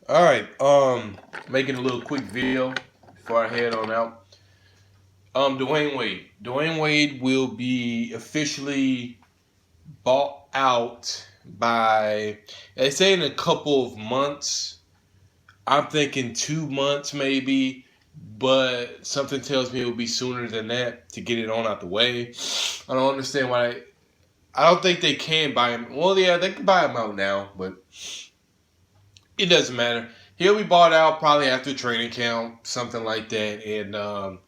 All right. Making a little quick video before I head on out. Dwayne Wade. Dwayne Wade will be officially bought out by. They say in a couple of months. I'm thinking 2 months maybe, but something tells me it will be sooner than that to get it on out the way. I don't understand why. I don't think they can buy him. Well, yeah, they can buy him out now, but it doesn't matter. He'll be bought out probably after training camp, something like that, and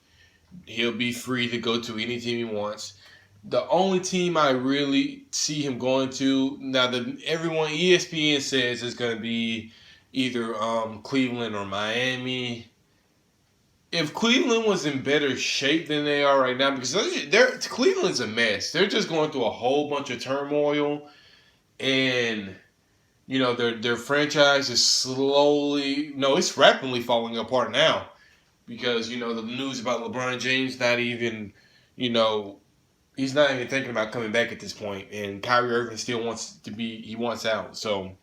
he'll be free to go to any team he wants. The only team I really see him going to now, everyone ESPN says is going to be either Cleveland or Miami. If Cleveland was in better shape than they are right now, because Cleveland's a mess. They're just going through a whole bunch of turmoil, and their franchise is it's rapidly falling apart now because the news about LeBron James not even you know he's not even thinking about coming back at this point, and Kyrie Irving still he wants out. So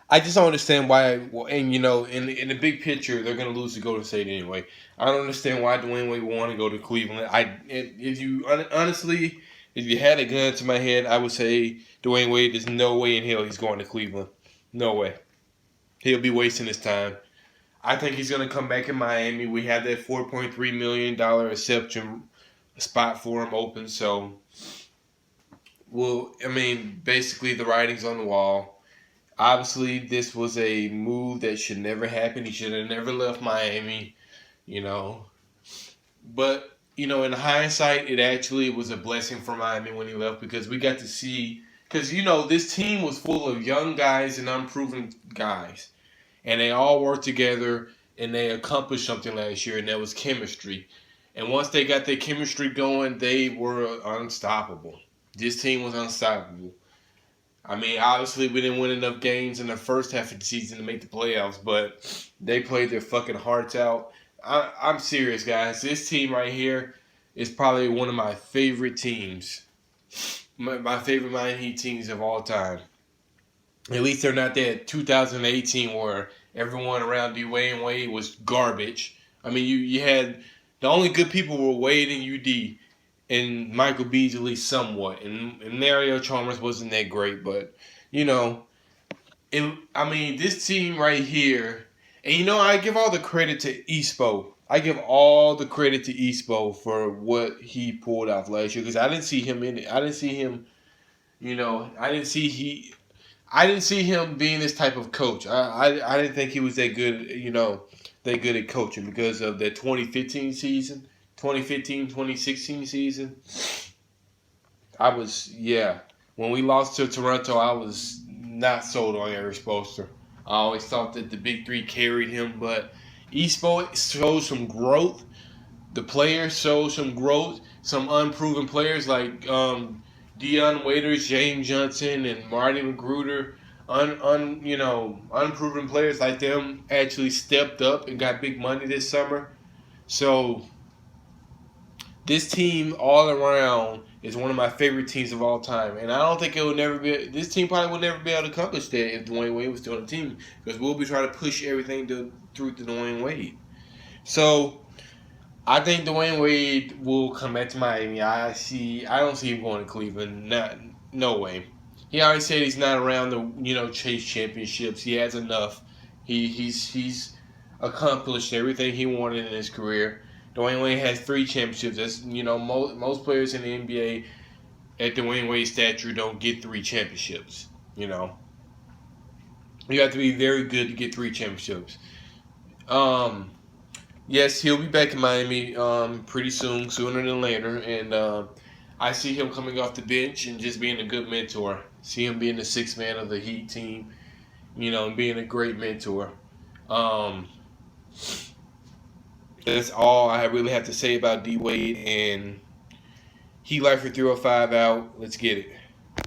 I just don't understand why. Well, and in the big picture, they're going to lose to Golden State anyway. I don't understand why Dwayne Wade would want to go to Cleveland. Honestly, if you had a gun to my head, I would say Dwayne Wade. There's no way in hell he's going to Cleveland. No way. He'll be wasting his time. I think he's going to come back in Miami. We have that $4.3 million exception spot for him open. So, basically the writing's on the wall. Obviously, this was a move that should never happen. He should have never left Miami, you know. But, in hindsight, it actually was a blessing for Miami when he left because we got to see. Because, this team was full of young guys and unproven guys. And they all worked together and they accomplished something last year, and that was chemistry. And once they got their chemistry going, they were unstoppable. This team was unstoppable. Obviously, we didn't win enough games in the first half of the season to make the playoffs, but they played their fucking hearts out. I'm serious, guys. This team right here is probably one of my favorite teams. My favorite Miami Heat teams of all time. At least they're not that 2018 where everyone around Dwyane Wade was garbage. You had the only good people were Wade and UD and Michael Beasley somewhat, and Mario Chalmers wasn't that great, but this team right here, and I give all the credit to Espo. I give all the credit to Espo for what he pulled off last year because I didn't see him in it. I didn't see him. I didn't see him being this type of coach. I didn't think he was that good. That good at coaching because of the 2015 season. 2015-2016 season, when we lost to Toronto, I was not sold on Eric Spoelstra. I always thought that the big three carried him, but Espo showed some growth. The players showed some growth. Some unproven players like Dion Waiters, James Johnson, and Marty Magruder. Unproven players like them actually stepped up and got big money this summer. So this team all around is one of my favorite teams of all time, and I don't think it will never be. This team probably will never be able to accomplish that if Dwayne Wade was still on the team, because we'll be trying to push everything through to Dwayne Wade. So I think Dwayne Wade will come back to Miami. I don't see him going to Cleveland. No way. He already said he's not around to chase championships. He has enough. He's accomplished everything he wanted in his career. Dwayne Wade has 3 championships. That's most players in the NBA at Dwayne Wade's stature don't get 3 championships. You have to be very good to get 3 championships. Yes, he'll be back in Miami pretty soon, sooner than later, and I see him coming off the bench and just being a good mentor. See him being the 6th man of the Heat team, and being a great mentor. That's all I really have to say about D Wade, and Heat Lifer 305 out. Let's get it.